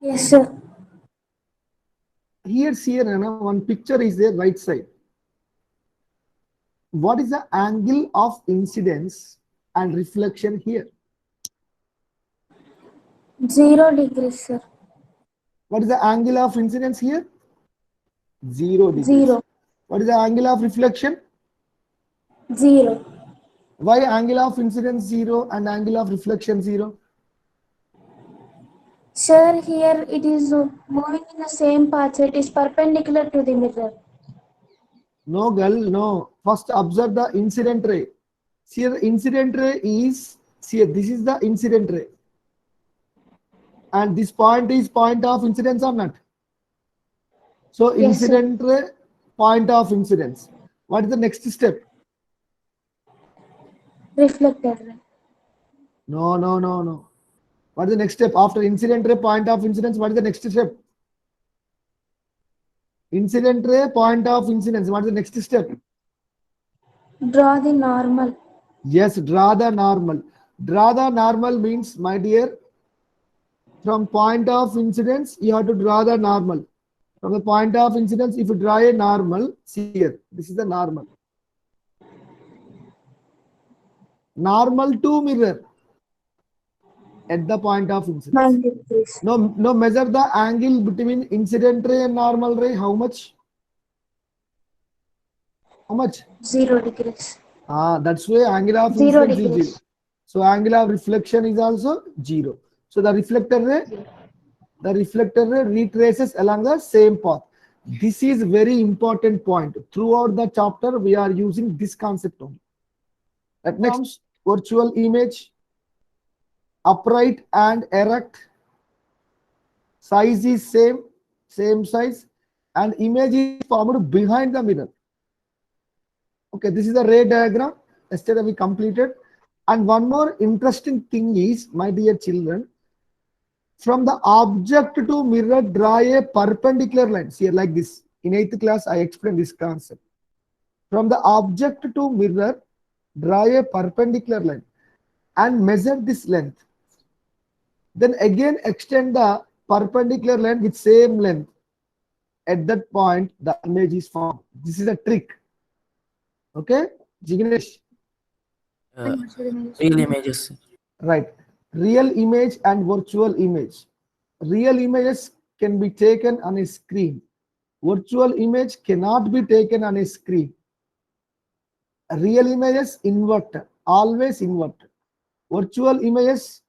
Yes, sir. Here, Nana, one picture is there right side. What is the angle of incidence and reflection here? 0 degrees, sir. What is the angle of incidence here? 0 degrees. 0. What is the angle of reflection? 0. Why angle of incidence 0 and angle of reflection 0? Sir, here it is moving in the same path, so it is perpendicular to the mirror. No, girl, no. First observe the incident ray. See, the incident ray is, see, this is the incident ray. And this point is point of incidence or not? So Yes, sir. incident ray, point of incidence. What is the next step? Reflected ray. No, no, no, no. What is the next step? After incident ray, point of incidence, what is the next step? Incident ray, point of incidence. What is the next step? Draw the normal. Yes, draw the normal. Draw the normal means, my dear, from point of incidence, you have to draw the normal. From the point of incidence, if you draw a normal, see here, this is the normal. Normal to mirror at the point of incidence. 90 degrees. No, measure the angle between incident ray and normal ray. How much? How much? 0 degrees. That's why angle of 0 incidence is 0. degrees. So angle of reflection is also 0. So the reflector ray retraces along the same path. This is very important point. Throughout the chapter, we are using this concept only. Next, virtual image, upright and erect. Size is same size, and image is formed behind the mirror. Okay, this is the ray diagram. Yesterday we completed. And one more interesting thing is, my dear children, from the object to mirror, draw a perpendicular line. See, like this. In 8th class, I explained this concept. From the object to mirror, draw a perpendicular line and measure this length. Then again extend the perpendicular line with same length. At that point, the image is formed. This is a trick. Okay, Jignesh? Uh, Real images. Right. Real image and virtual image. Real images can be taken on a screen. Virtual image cannot be taken on a screen. Real images inverted, always inverted. Virtual images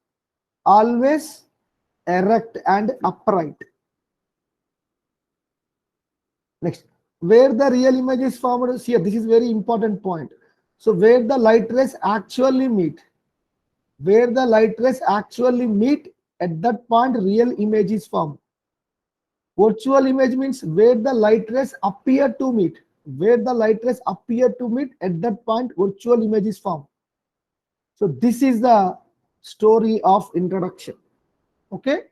always erect and upright. Next, where the real image is formed is here. This is very important point. So where the light rays actually meet, at that point real image is formed. Virtual image means where the light rays appear to meet. At that point virtual image is formed. So this is the story of introduction. Okay.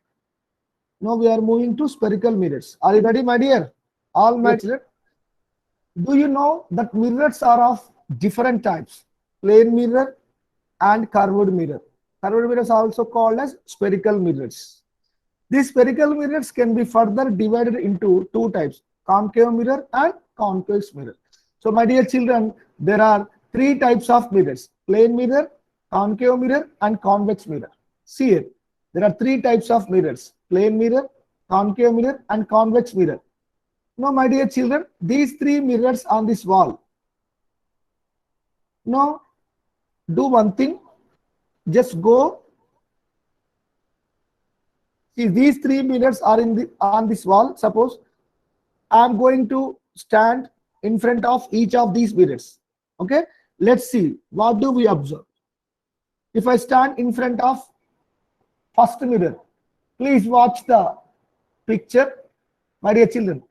Now we are moving to spherical mirrors. Are you ready, my dear? All my children. Do you know that mirrors are of different types? Plane mirror and curved mirror. Curved mirrors are also called as spherical mirrors. These spherical mirrors can be further divided into two types: concave mirror and convex mirror. So my dear children, there are three types of mirrors: plane mirror, concave mirror and convex mirror. See here, there are three types of mirrors: plane mirror, concave mirror and convex mirror. Now my dear children, these three mirrors on this wall. Now do one thing, just go. See, these three mirrors are on this wall. Suppose I am going to stand in front of each of these mirrors. Okay, let's see what do we observe. If I stand in front of first mirror, please watch the picture, my dear children.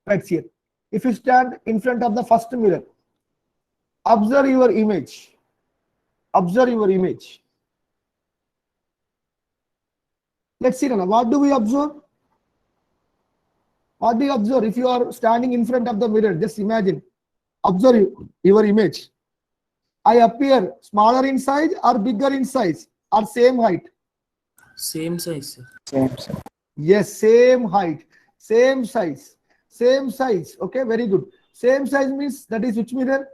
Right here. If you stand in front of the first mirror, observe your image. Let's see now. What do we observe? What do you observe? If you are standing in front of the mirror, just imagine. Observe your image. I appear smaller in size or bigger in size or same height? Same size, sir. Same, sir. Yes, same height, same size, same size. Okay, very good. Same size means that is which mirror?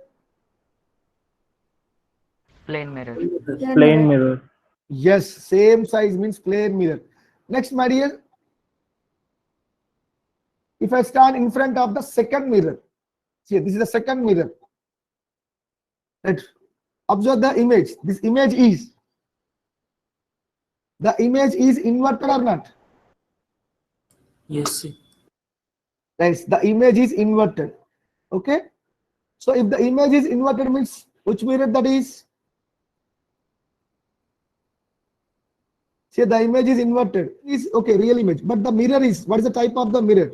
Plane mirror. Plane mirror. Yes, same size means plane mirror. Next, my dear, if I stand in front of the second mirror, see, this is the second mirror. Right. Observe the image. This image is, the image is inverted or not? Yes, sir. Yes, the image is inverted. Okay. So if the image is inverted means which mirror that is? See, the image is inverted. Is okay, real image. But the mirror is, what is the type of the mirror?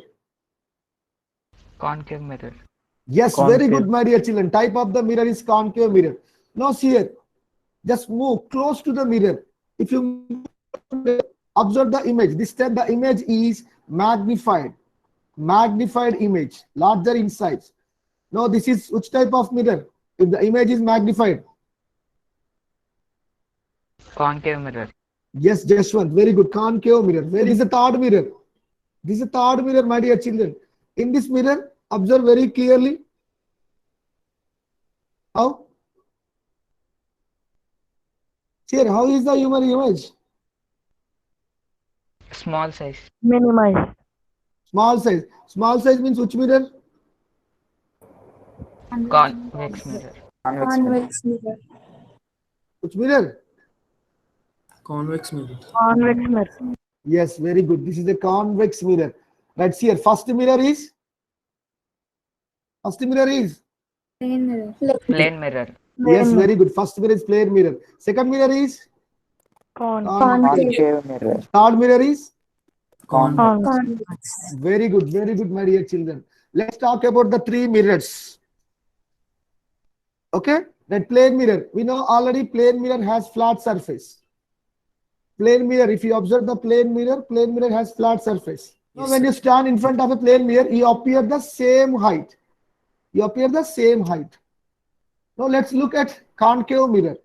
Concave mirror. Yes, Concave. very good, my dear children. Type of the mirror is concave mirror. Now see here, just move close to the mirror. If you observe the image, this time the image is magnified. Magnified image, larger in size. Now this is which type of mirror? If the image is magnified. Concave mirror. Yes, Jashwant, very good. Concave mirror. Where is the third mirror? This is the third mirror, my dear children. In this mirror, observe very clearly. How? Here, how is the human image? Small size. Minimize. Small size. Small size means which mirror? Convex mirror. Convex mirror. Which mirror? Convex mirror. Convex mirror. Yes, very good. This is the convex mirror. Right here. First mirror is? First mirror is? Plane mirror. Plane mirror. Yes, very good. First mirror is plane mirror. Second mirror is? Concave. mirror. Third mirror is? Convex. Convex. Very good, my dear children. Let's talk about the three mirrors. Okay, that plane mirror. We know already plane mirror has flat surface. Plane mirror, if you observe the plane mirror has flat surface. Now, Yes, when you stand in front of a plane mirror, you appear the same height. You appear the same height. Now, let's look at concave mirror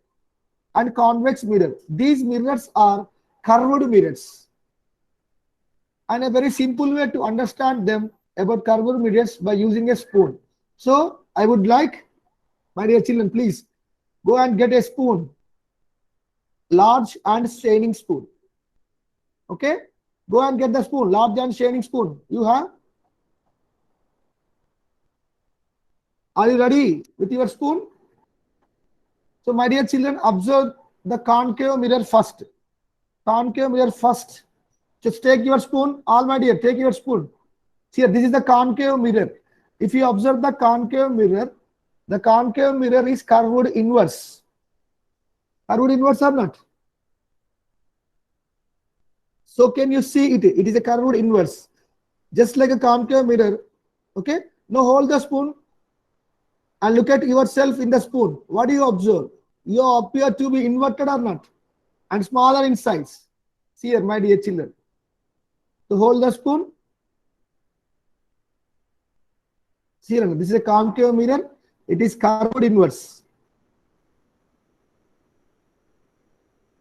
and convex mirror. These mirrors are curved mirrors. And a very simple way to understand them about curved mirrors by using a spoon. So, I would like, my dear children, please go and get a spoon. Large and shining spoon. Okay? Go and get the spoon, large and shining spoon. You have? Are you ready with your spoon? So, my dear children, observe the concave mirror first. Concave mirror first. Just take your spoon. All my dear, take your spoon. See here, this is the concave mirror. If you observe the concave mirror is curved inverse. Curved inverse or not? So can you see it? It is a curved inverse. Just like a concave mirror. Okay. Now hold the spoon and look at yourself in the spoon. What do you observe? You appear to be inverted or not? And smaller in size. See here, my dear children. So hold the spoon. See here, this is a concave mirror. It is curved inverse.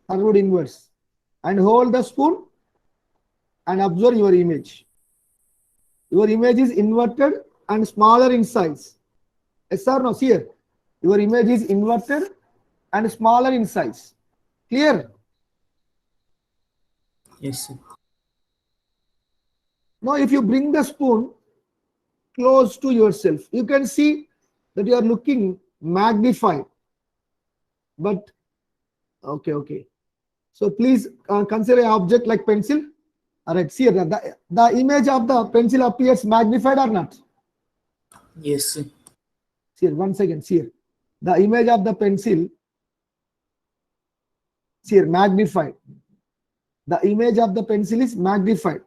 Curved inverse. And hold the spoon and observe your image. Your image is inverted and smaller in size. Yes or no? See here. Your image is inverted and smaller in size. Clear? Yes, sir. Now, if you bring the spoon close to yourself, you can see that you are looking magnified. But, okay. So, please consider an object like pencil. All right, see here, the image of the pencil appears magnified or not? Yes, sir. See here, 1 second, see here. The image of the pencil, see here, magnified. The image of the pencil is magnified.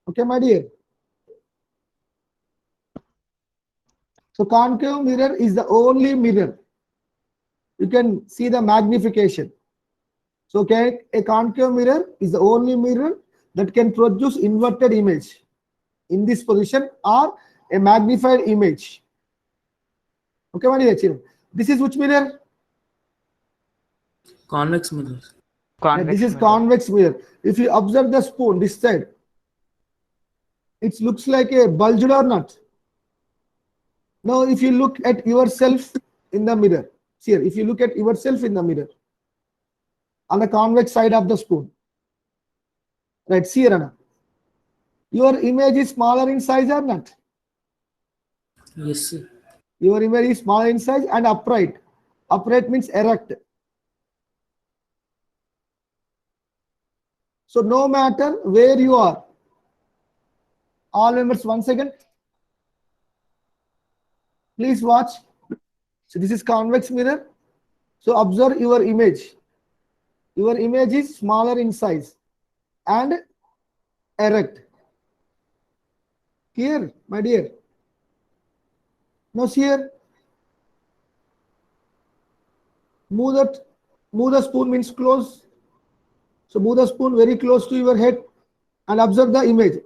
Okay, my dear. So concave mirror is the only mirror. You can see the magnification. So a concave mirror is the only mirror that can produce inverted image in this position or a magnified image. Okay, my dear children. This is which mirror? Convex mirror. Convex This is mirror. convex mirror. If you observe the spoon this side, it looks like a bulged or not. Now, if you look at yourself in the mirror, see here, if you look at yourself in the mirror on the convex side of the spoon, right? See here, Anna. Your image is smaller in size or not? Yes, sir. Your image is smaller in size and upright. Upright means erect. So no matter where you are, all members, once again, please watch. So this is convex mirror. So observe your image. Your image is smaller in size and erect. Here, my dear. Now see here. Move the spoon means close. So move the spoon very close to your head and observe the image.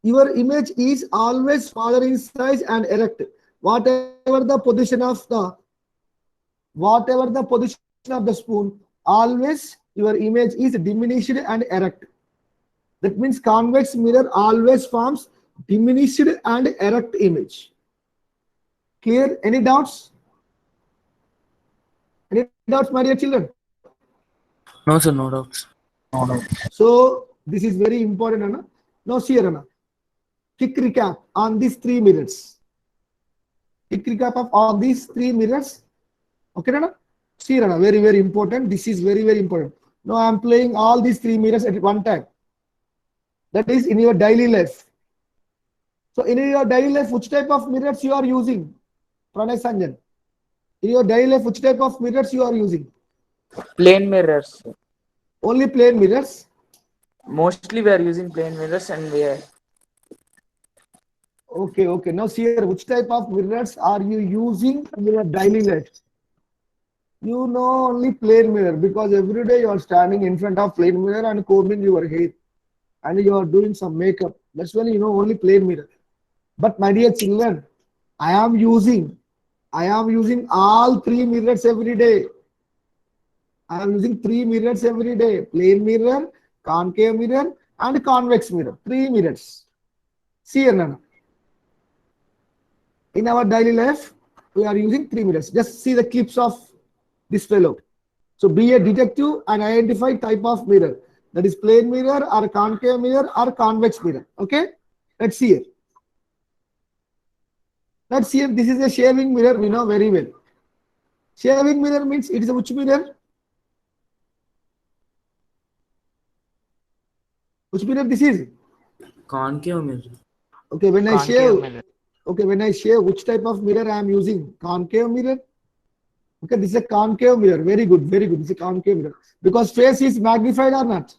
Your image is always smaller in size and erect. Whatever the position of the spoon, always your image is diminished and erect. That means convex mirror always forms diminished and erect image. Clear? Any doubts? Any doubts, my dear children? No, sir, no doubts. No doubts. So this is very important, Anna. Now see here, Anna. Quick recap on these 3 mirrors. Quick recap of all these 3 mirrors. Okay, Anna? See here, Anna. Very, very important. This is very, very important. Now I am playing all these 3 mirrors at one time. That is in your daily life. So in your daily life, which type of mirrors you are using? Pranay Sanjan. In your daily life, which type of mirrors you are using? Plain mirrors. Only plain mirrors. Mostly we are using plain mirrors and we are Okay. Now see here, which type of mirrors are you using in your daily life? You know only plain mirror because every day you are standing in front of plain mirror and combing your hair and you are doing some makeup. That's when you know only plain mirror. But my dear children, I am using all 3 mirrors every day. I am using 3 mirrors every day. Plain mirror, concave mirror and convex mirror. 3 mirrors. See here, Nana. In our daily life, we are using 3 mirrors. Just see the clips of this fellow. So be a detective and identify type of mirror. That is plain mirror or concave mirror or convex mirror. Okay? Let's see here. Let's see here. This is a shaving mirror. We know very well. Shaving mirror means it is a which mirror? Which mirror this is? Concave mirror. Okay, when I Concave shave. mirror. Okay, when I shave, which type of mirror I am using? Concave mirror. Okay, this is a concave mirror. Very good, very good. This is a concave mirror. Because face is magnified or not?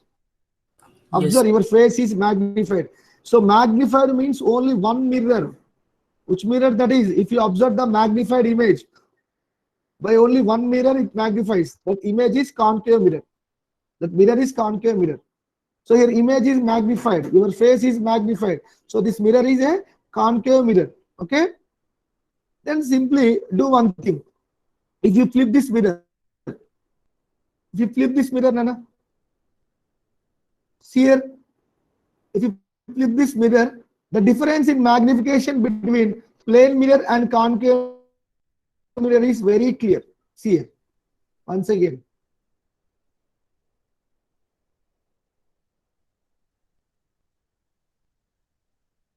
Observe, Yes. your face is magnified. So magnified means only one mirror. Which mirror that is? If you observe the magnified image, by only one mirror it magnifies. That image is concave mirror. That mirror is concave mirror. So your image is magnified. Your face is magnified. So this mirror is a concave mirror. Okay? Then simply do one thing. If you flip this mirror, Nana, see here, if you flip this mirror, the difference in magnification between plain mirror and concave mirror is very clear. See here, once again.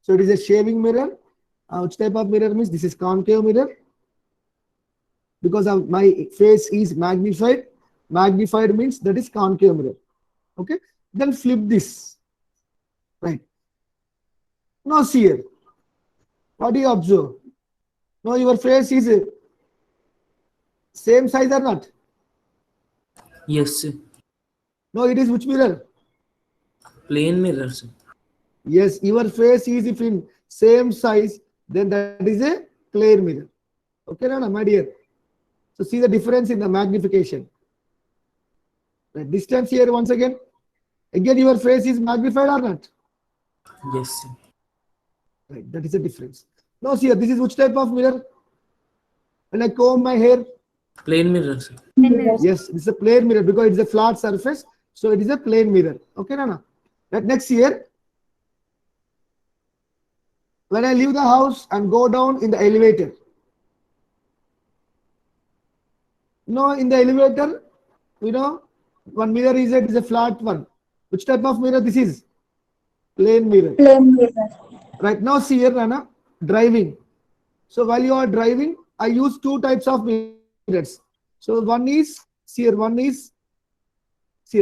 So it is a shaving mirror. Which type of mirror means this is concave mirror. Because of my face is magnified. Magnified means that is concave mirror. Okay. Then flip this. Right. Now see here. What do you observe? Now your face is same size or not? Yes, sir. No, it is which mirror? Plain mirror, sir. Yes, your face is if in same size, then that is a plain mirror. Okay, Nana, my dear. So see the difference in the magnification. The distance here once again. Again, your face is magnified or not? Yes, sir. Right, that is the difference. Now see here, this is which type of mirror? When I comb my hair, Plane mirror, sir. Yes, it's a plane mirror because it's a flat surface. So it is a plane mirror. Okay, Nana. That next year, when I leave the house and go down in the elevator, in the elevator, one mirror is a flat one. Which type of mirror this is? Plane mirror. Plane mirror. Right now, see here, Nana, driving. So while you are driving, I use two types of mirrors. So one is, see here,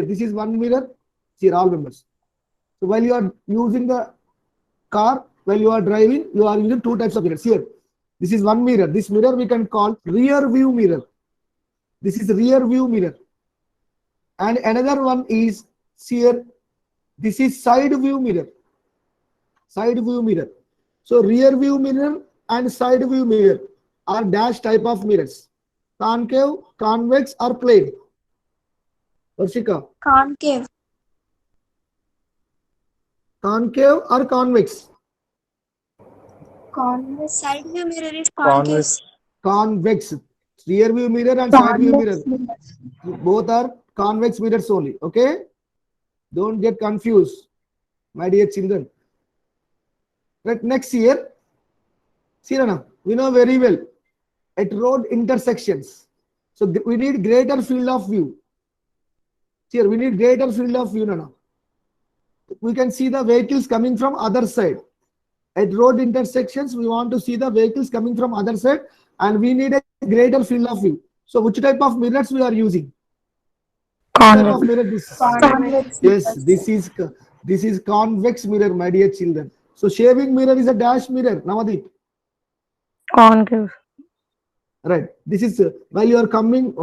this is one mirror, see here, all members. So while you are using the car, while you are driving, you are using two types of mirrors. Here, this is one mirror. This mirror we can call rear view mirror. This is rear view mirror. And another one is, see here, this is side view mirror. Side view mirror. So rear view mirror and side view mirror are dash type of mirrors. Concave, convex, or plane? Varshika, Concave. concave or convex? Convex. Side view mirror is Convex. Convex. Rear view mirror and side view mirror. Both are convex mirrors only. Okay? Don't get confused, my dear children. Right, next year, see, Nana, we know very well at road intersections. So we need greater field of view. Here, we need greater field of view, Nana. We can see the vehicles coming from other side. At road intersections, we want to see the vehicles coming from other side, and we need a greater field of view. So which type of mirrors we are using? What type of mirror this is? Convex. Yes, this is convex mirror, my dear children. So shaving mirror is a dash mirror. Navadip. Concave. Right. This is while you are combing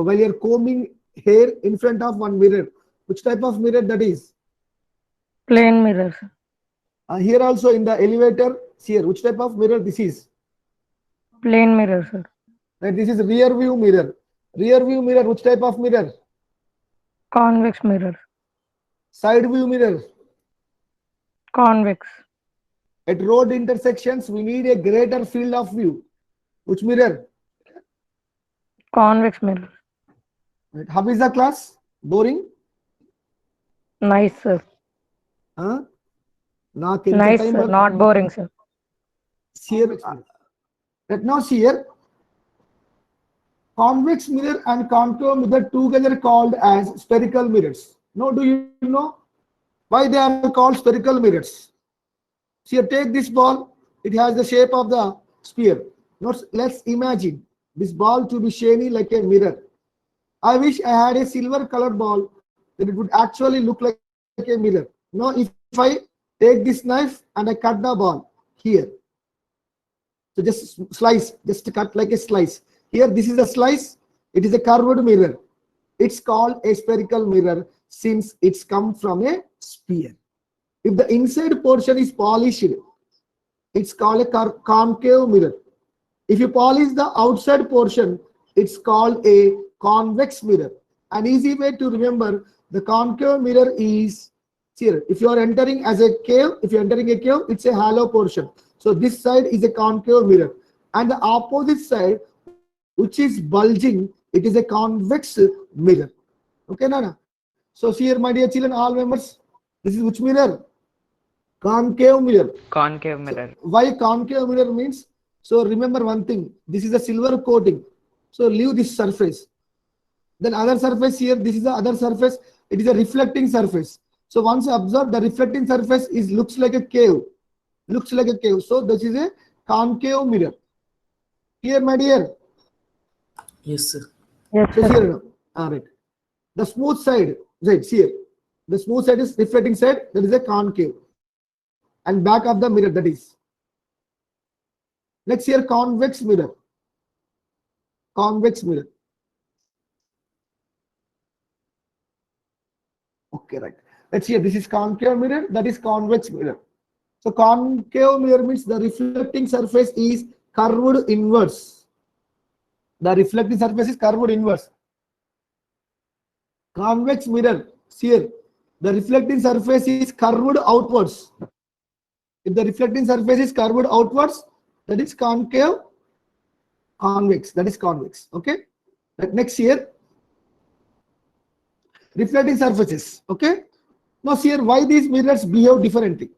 hair in front of one mirror. Which type of mirror that is? Plane mirror, sir. Here also in the elevator, see here, which type of mirror this is? Plane mirror, sir. Right. This is rear view mirror. Rear view mirror, which type of mirror? Convex mirror. Side view mirror. Convex. At road intersections, we need a greater field of view. Which mirror? Convex mirror. Right. How is the class? Boring? Nice, sir. Huh? Nice, sir. Not boring, sir. Here, right now, see here, convex mirror and concave mirror together called as spherical mirrors. Now, do you know why they are called spherical mirrors? See here, take this ball. It has the shape of the sphere. Now, let's imagine this ball to be shiny like a mirror. I wish I had a silver colored ball, then it would actually look like a mirror. Now, if I take this knife and I cut the ball here, so just slice, just cut like a slice. Here, this is a slice. It is a curved mirror. It's called a spherical mirror since it's come from a sphere. If the inside portion is polished, it's called a concave mirror. If you polish the outside portion, it's called a convex mirror. An easy way to remember the concave mirror is here. If you are entering as a cave, it's a hollow portion. So this side is a concave mirror, and the opposite side, which is bulging, it is a convex mirror. Okay, Nana? So here, my dear children, all members, this is which mirror? Concave mirror. Concave mirror. So why concave mirror means? So remember one thing, this is a silver coating. So leave this surface. Then other surface here, this is the other surface. It is a reflecting surface. So once you observe, the reflecting surface looks like a cave. Looks like a cave. So this is a concave mirror. Here, my dear. Yes, sir. Yes, So sir. here, all right. The smooth side, right here. The smooth side is reflecting side. That is a concave. And back of the mirror, that is. Next here, convex mirror. Convex mirror. Okay, right. Let's see. This is concave mirror. That is convex mirror. So concave mirror means the reflecting surface is curved inwards. The reflecting surface is curved inwards. Convex mirror, see here, the reflecting surface is curved outwards. If the reflecting surface is curved outwards, that is concave. Convex, that is convex. Okay. Right, next here, reflecting surfaces. Okay. Now here, why these mirrors behave differently?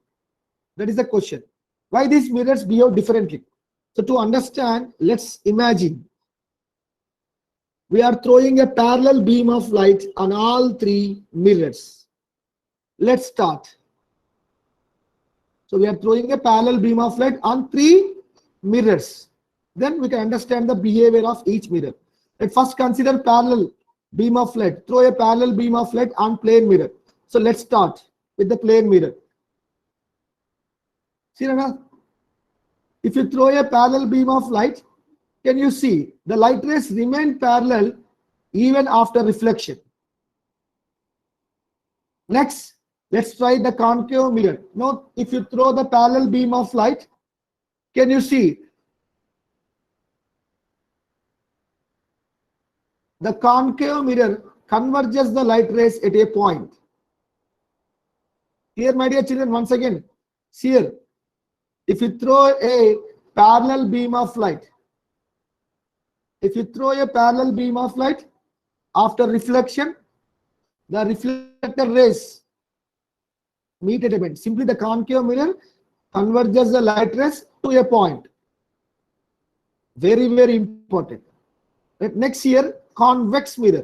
That is the question. Why these mirrors behave differently? So to understand, let's imagine we are throwing a parallel beam of light on all three mirrors. Let's start. So we are throwing a parallel beam of light on three mirrors. Then we can understand the behavior of each mirror. Let's first consider parallel beam of light. Throw a parallel beam of light on plane mirror. So let's start with the plane mirror. See, Rana? If you throw a parallel beam of light, can you see the light rays remain parallel even after reflection? Next, let's try the concave mirror. Now, if you throw the parallel beam of light, can you see the concave mirror converges the light rays at a point? Here, my dear children, once again, see here, if you throw a parallel beam of light, after reflection, the reflected rays meet at a point. Simply the concave mirror converges the light rays to a point. Very, very important. Right, next here, convex mirror.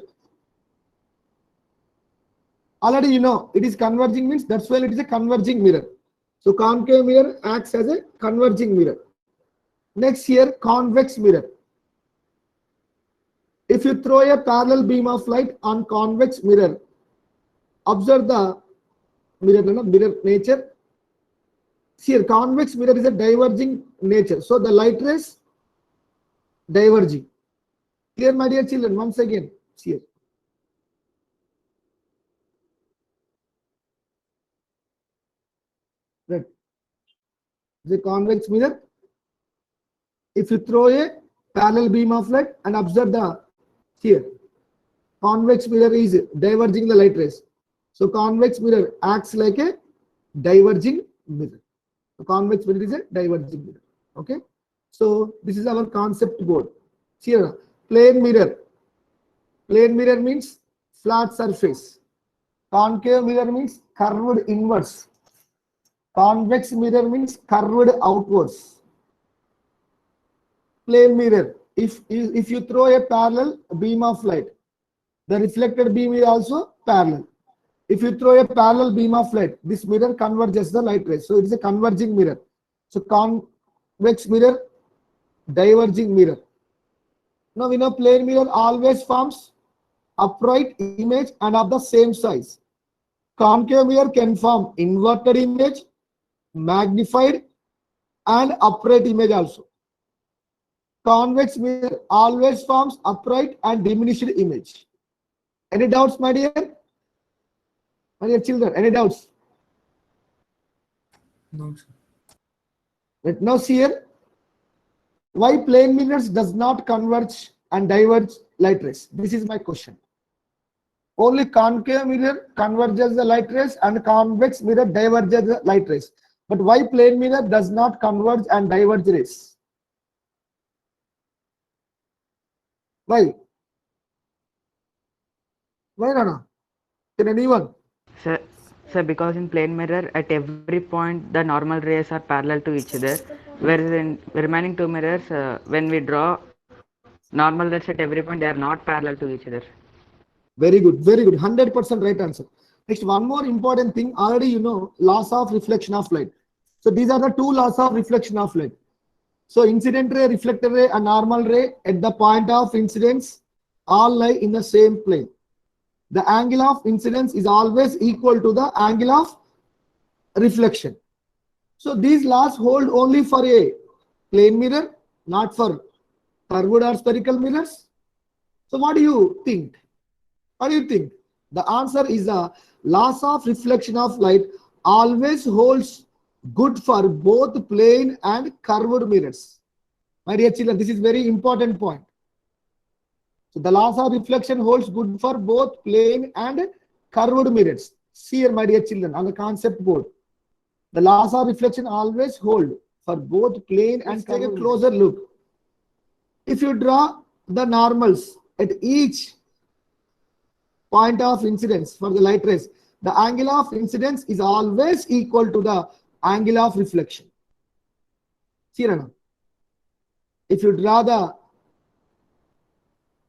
Already you know it is converging, means that's why it is a converging mirror. So concave mirror acts as a converging mirror. Next here, convex mirror. If you throw a parallel beam of light on convex mirror, observe the mirror nature. Here, convex mirror is a diverging nature. So the light rays diverging. Here, my dear children, once again, here. Right. The convex mirror. If you throw a parallel beam of light and observe the here, convex mirror is diverging the light rays. So convex mirror acts like a diverging mirror. The convex mirror is a diverging mirror. Okay. So this is our concept board. Here, plane mirror. Plane mirror means flat surface. Concave mirror means curved inwards. Convex mirror means curved outwards. Plane mirror. If you throw a parallel beam of light, the reflected beam is also parallel. If you throw a parallel beam of light, this mirror converges the light rays. So it is a converging mirror. So convex mirror, diverging mirror. Now we know plane mirror always forms upright image and of the same size. Concave mirror can form inverted image, magnified and upright image also. Convex mirror always forms upright and diminished image. Any doubts, my dear? My dear children, any doubts? No, sir. Let now see here why plane mirrors does not converge and diverge light rays. This is my question. Only concave mirror converges the light rays and convex mirror diverges the light rays. But why plane mirror does not converge and diverge rays? Why? Why, Rana? Can anyone? Sir, because in plane mirror, at every point, the normal rays are parallel to each other. Whereas in remaining two mirrors, when we draw normal rays at every point, they are not parallel to each other. Very good, very good. 100% right answer. Next, one more important thing. Already you know laws of reflection of light. So these are the two laws of reflection of light. So incident ray, reflected ray, and normal ray at the point of incidence all lie in the same plane. The angle of incidence is always equal to the angle of reflection. So these laws hold only for a plane mirror, not for curved or spherical mirrors. So what do you think? What do you think? The answer is the laws of reflection of light always holds good for both plane and curved mirrors. My dear children, this is very important point. So the laws of reflection holds good for both plane and curved mirrors. See here, my dear children, on the concept board. The laws of reflection always hold for both plane and curved. Take a closer look. If you draw the normals at each point of incidence for the light rays, the angle of incidence is always equal to the angle of reflection. See, Rana? If you draw the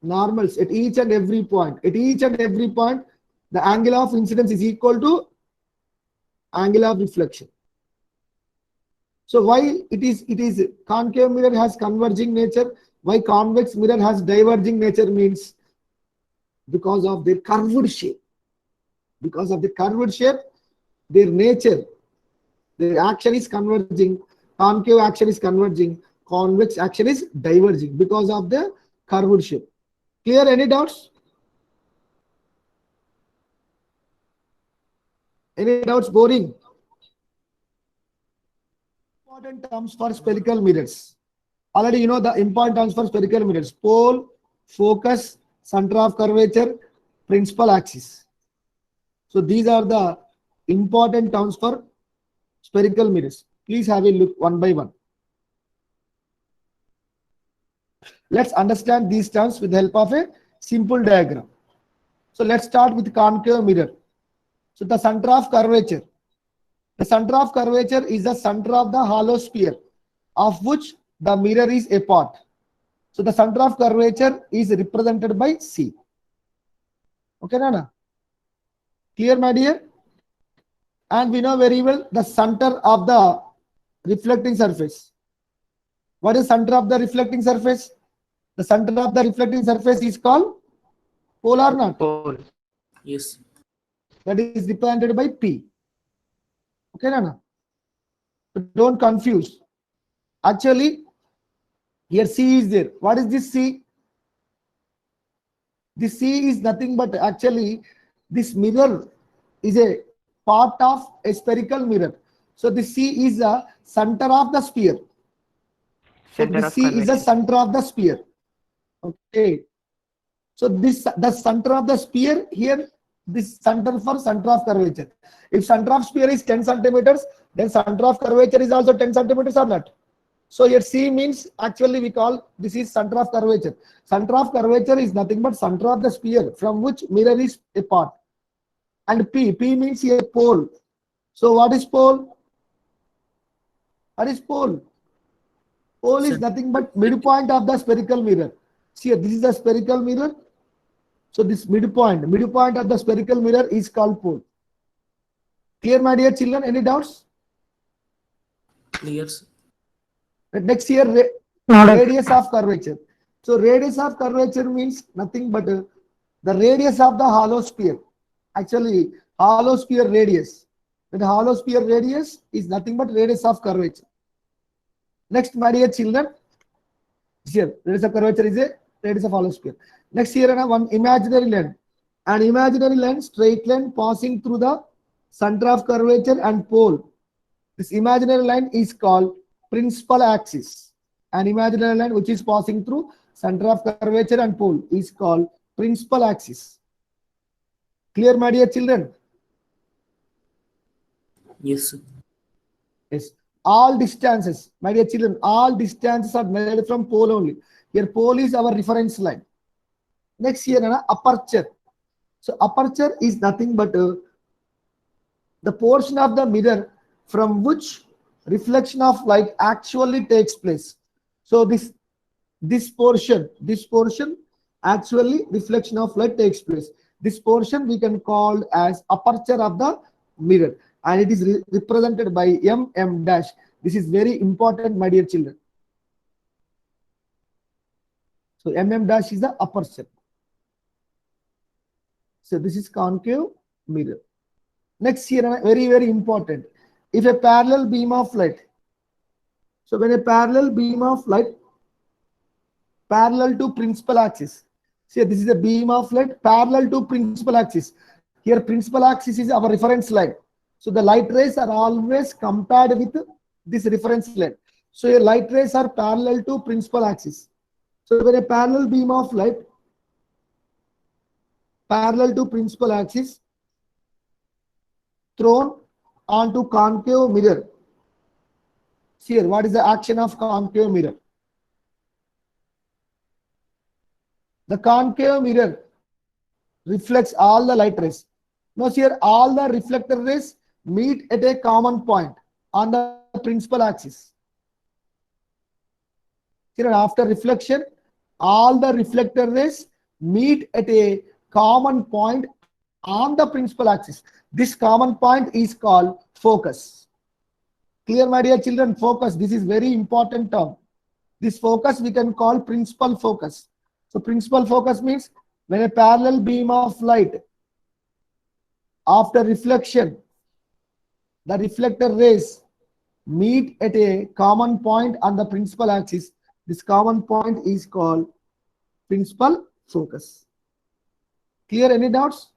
normals at each and every point, the angle of incidence is equal to angle of reflection. So why it is concave mirror has converging nature, why convex mirror has diverging nature means because of their curved shape. Because of the curved shape, their nature, their action is converging, concave action is converging, convex action is diverging because of the curved shape. Clear? Any doubts? Any doubts? Boring? Important terms for spherical mirrors. Already you know the important terms for spherical mirrors: pole, focus, center of curvature, principal axis. So these are the important terms for spherical mirrors. Please have a look one by one. Let's understand these terms with the help of a simple diagram. So let's start with concave mirror. So the center of curvature. The center of curvature is the center of the hollow sphere of which the mirror is a part. So the center of curvature is represented by C. Okay, Nana? Clear, my dear? And we know very well the center of the reflecting surface. What is center of the reflecting surface? The center of the reflecting surface is called pole or not? Pole. Yes. That is represented by P. Okay, Nana? Don't confuse. Actually, here C is there. What is this C? This C is nothing but actually this mirror is a part of a spherical mirror. So this C is the center of the sphere. So Center this of C is the curvature. center of the sphere. Okay. So this the center of the sphere here, this center for center of curvature. If center of sphere is 10 centimeters, then center of curvature is also 10 centimeters or not? So here C means actually we call this is center of curvature. Center of curvature is nothing but center of the sphere from which mirror is a part. And P means a pole. So what is pole? What is pole? Pole is nothing but midpoint of the spherical mirror. See, this is the spherical mirror. So this midpoint of the spherical mirror is called pole. Clear, my dear children? Any doubts? Clear, sir. Next here, radius of curvature. So radius of curvature means nothing but the radius of the hollow sphere. Actually, hollow sphere radius. The hollow sphere radius is nothing but radius of curvature. Next, my dear children, here radius of curvature is a radius of hollow sphere. Next here, one imaginary line. An imaginary line, straight line passing through the center of curvature and pole. This imaginary line is called principal axis. An imaginary line which is passing through center of curvature and pole is called principal axis. Clear, my dear children? Yes, sir. Yes. All distances, my dear children, all distances are measured from pole only. Here pole is our reference line. Next here, aperture. So aperture is nothing but the portion of the mirror from which reflection of light actually takes place. So this portion actually reflection of light takes place. This portion we can call as aperture of the mirror, and it is represented by mm dash. This is very important, my dear children. So mm dash is the aperture. So this is concave mirror. Next here, very, very important. If a parallel beam of light, so when a parallel beam of light parallel to principal axis, see this is a beam of light parallel to principal axis. Here principal axis is our reference line. So the light rays are always compared with this reference line. So your light rays are parallel to principal axis. So when a parallel beam of light parallel to principal axis thrown onto concave mirror. See here, what is the action of concave mirror? The concave mirror reflects all the light rays. Now here all the reflector rays meet at a common point on the principal axis. Here after reflection, all the reflector rays meet at a common point on the principal axis. This common point is called focus. Clear, my dear children? Focus. This is very important term. This focus we can call principal focus. So principal focus means when a parallel beam of light after reflection, the reflector rays meet at a common point on the principal axis. This common point is called principal focus. Clear? Any doubts?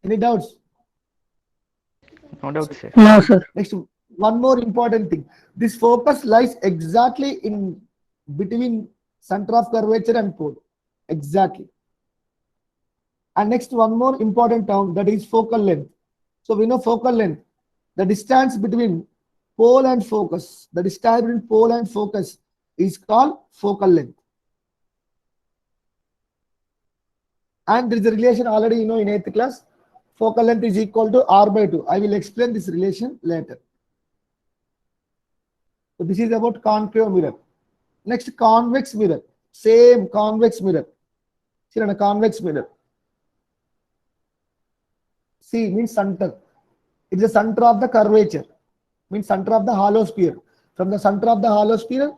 Any doubts? No doubt, sir. No, sir. Next, one more important thing. This focus lies exactly in between center of curvature and pole. Exactly. And next, one more important term, that is focal length. So we know focal length. The distance between pole and focus. The distance between pole and focus is called focal length. And there is a relation already you know in 8th class. Focal length is equal to r by 2. I will explain this relation later. So this is about concave mirror. Next, convex mirror. Same convex mirror. See, in a convex mirror. C means center. It is the center of the curvature. Means center of the hollow sphere. From the center of the hollow sphere,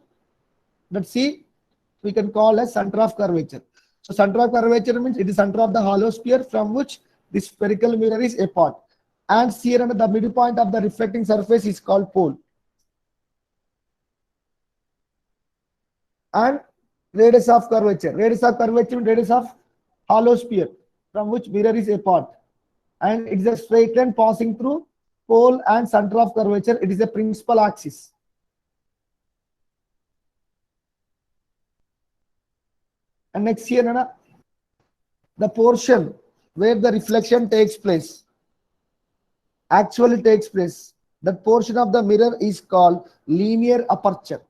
that C we can call as center of curvature. So center of curvature means it is center of the hollow sphere from which this spherical mirror is a part. And here under the midpoint of the reflecting surface is called pole. And radius of curvature. Radius of curvature means radius of hollow sphere from which mirror is a part. And it is a straight line passing through pole and center of curvature. It is a principal axis. And next here, Nana, the portion where the reflection takes place, actually takes place, that portion of the mirror is called linear aperture.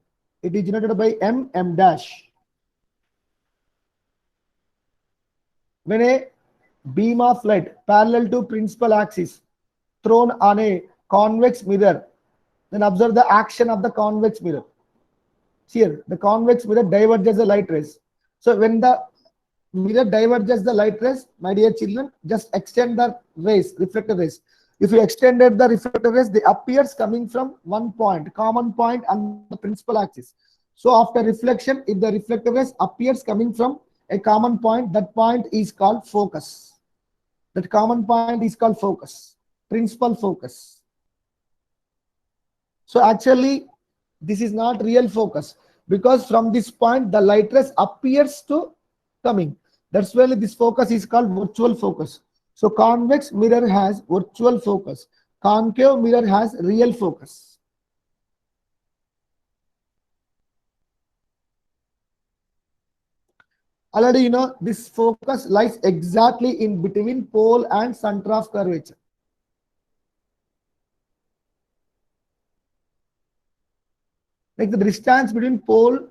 It is denoted by M dash. When a beam of light parallel to principal axis thrown on a convex mirror, then observe the action of the convex mirror. Here, the convex mirror diverges the light rays. So when the mirror diverges the light rays, my dear children, just extend the rays, reflector rays. If you extended the reflector rays, they appears coming from one point, common point on the principal axis. So after reflection, if the reflector rays appears coming from a common point, that point is called focus. That common point is called focus, principal focus. So actually, this is not real focus, because from this point, the light rays appears to coming. That's why this focus is called virtual focus. So convex mirror has virtual focus. Concave mirror has real focus. Already you know this focus lies exactly in between pole and center of curvature. Like the distance between pole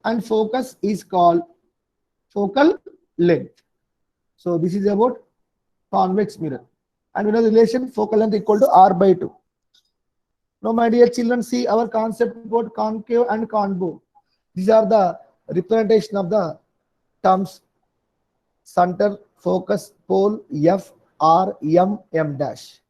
and focus is called focal length. So this is about convex mirror. And we know the relation focal length equal to r by 2. Now my dear children, see our concept about concave and convex. These are the representation of the terms center, focus, pole, F, R, M dash.